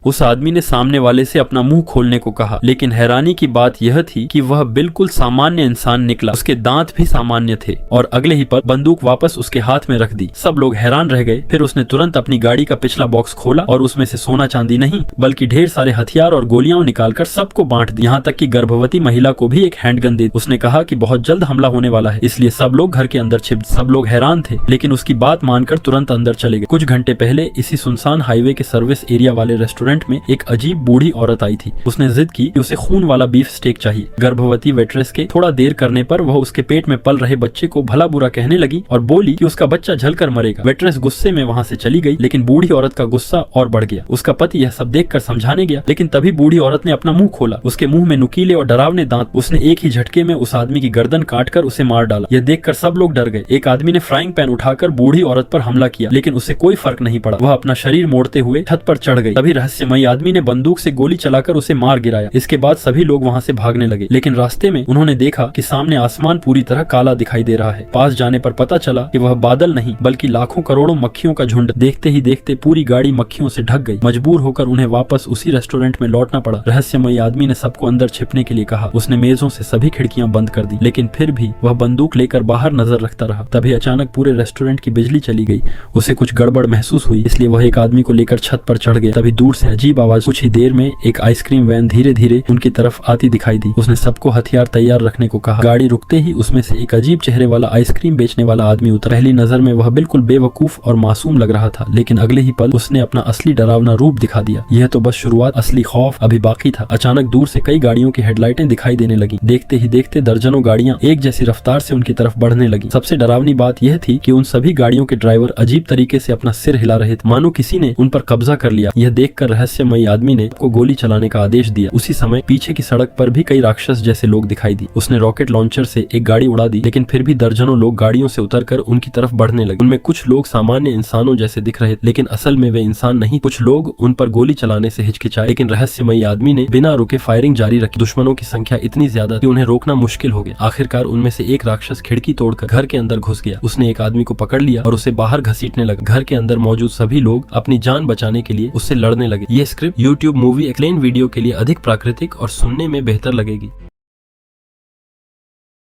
उस आदमी ने सामने वाले से अपना मुंह खोलने को कहा, लेकिन हैरानी की बात यह थी कि वह बिल्कुल सामान्य इंसान निकला। उसके दांत भी सामान्य थे और अगले ही पल बंदूक वापस उसके हाथ में रख दी। सब लोग हैरान रह गए। फिर उसने तुरंत अपनी गाड़ी का पिछला बॉक्स खोला और उसमें से सोना चांदी नहीं बल्कि ढेर सारे हथियार और गोलियां निकालकर सबको बांट दी, यहाँ तक कि गर्भवती महिला को भी एक हैंडगन दे दी। उसने कहा कि बहुत जल्द हमला होने वाला है, इसलिए सब लोग घर के अंदर छिप। सब लोग हैरान थे, लेकिन उसकी बात मानकर तुरंत अंदर चले गए। कुछ घंटे पहले इसी सुनसान हाईवे के सर्विस एरिया वाले रेस्टोरेंट में एक अजीब बूढ़ी औरत आई थी। उसने जिद की कि उसे खून वाला बीफ स्टेक चाहिए। गर्भवती वेट्रेस के थोड़ा देर करने पर वह उसके पेट में पल रहे बच्चे को भला बुरा कहने लगी और बोली कि उसका बच्चा जलकर मरेगा। वेट्रेस गुस्से में वहाँ से चली गई, लेकिन बूढ़ी औरत का गुस्सा और बढ़ गया। उसका पति यह सब देखकर समझाने गया, लेकिन तभी बूढ़ी औरत ने अपना मुंह खोला। उसके मुंह में नुकीले और डरावने दांत। उसने एक ही झटके में उस आदमी की गर्दन काटकर उसे मार डाला। यह देखकर सब लोग डर गए। एक आदमी ने फ्राइंग पैन उठाकर बूढ़ी औरत पर हमला किया, लेकिन उसे कोई फर्क नहीं पड़ा। वह अपना शरीर मोड़ते हुए छत पर चढ़ गई। तभी रहस्यमयी आदमी ने बंदूक से गोली चलाकर उसे मार गिराया। इसके बाद सभी लोग वहाँ से भागने लगे, लेकिन रास्ते में उन्होंने देखा कि सामने आसमान पूरी तरह काला दिखाई दे रहा है। पास जाने पर पता चला कि वह बादल नहीं बल्कि लाखों करोड़ों मक्खियों का झुंड। देखते ही देखते पूरी गाड़ी मक्खियों से ढक गई। मजबूर होकर उन्हें वापस उसी रेस्टोरेंट में लौटना पड़ा। रहस्यमयी आदमी ने सबको अंदर छिपने के लिए कहा। उसने मेजों से सभी खिड़कियां बंद कर दी, लेकिन फिर भी वह बंदूक लेकर बाहर नजर रखता रहा। तभी अचानक पूरे रेस्टोरेंट की बिजली चली गई। उसे कुछ गड़बड़ महसूस हुई, इसलिए वह एक आदमी को लेकर छत पर चढ़ गया। तभी दूर से अजीब आवाज। कुछ ही देर में एक आइसक्रीम वैन धीरे धीरे उनकी तरफ आती दिखाई दी। उसने सबको हथियार तैयार रखने को कहा। गाड़ी रुकते ही उसमें से एक अजीब चेहरे वाला आइसक्रीम बेचने वाला आदमी उतरा। पहली नजर में वह बिल्कुल बेवकूफ और मासूम लग रहा था, लेकिन अगले ही पल उसने अपना असली डरावना रूप दिखा दिया। यह तो बस शुरुआत, असली खौफ अभी बाकी था। अचानक दूर से कई गाड़ियों की हेडलाइटें दिखाई देने लगी। देखते ही देखते दर्जनों गाड़ियां एक जैसी रफ्तार से उनकी तरफ बढ़ने लगी। सबसे डरावनी बात यह थी कि उन सभी गाड़ियों के ड्राइवर अजीब तरीके से अपना सिर हिला रहे थे, मानो किसी ने उन पर कब्जा कर लिया। यह देखकर रहस्यमयी आदमी ने को गोली चलाने का आदेश दिया। उसी समय पीछे की सड़क पर भी कई राक्षस जैसे लोग दिखाई दी। उसने रॉकेट लॉन्चर से एक गाड़ी उड़ा दी, लेकिन फिर भी दर्जनों लोग गाड़ियों से उतरकर उनकी तरफ बढ़ने लगे। उनमें कुछ लोग सामान्य इंसानों जैसे दिख रहे थे, लेकिन असल में वे इंसान नहीं। कुछ लोग उन पर गोली चलाने से हिचकिचाए, लेकिन रहस्यमयी आदमी ने बिना रुके फायरिंग जारी रखी। दुश्मनों की संख्या इतनी ज्यादा कि उन्हें रोकना मुश्किल हो गया। आखिरकार उनमें से एक राक्षस खिड़की तोड़कर घर के अंदर घुस गया। उसने एक आदमी को पकड़ लिया और उसे बाहर घसीटने लगा। घर के अंदर मौजूद सभी लोग अपनी जान बचाने के लिए उससे लड़ने लगे। ये स्क्रिप्ट YouTube मूवी एक्लेन वीडियो के लिए अधिक प्राकृतिक और सुनने में बेहतर लगेगी।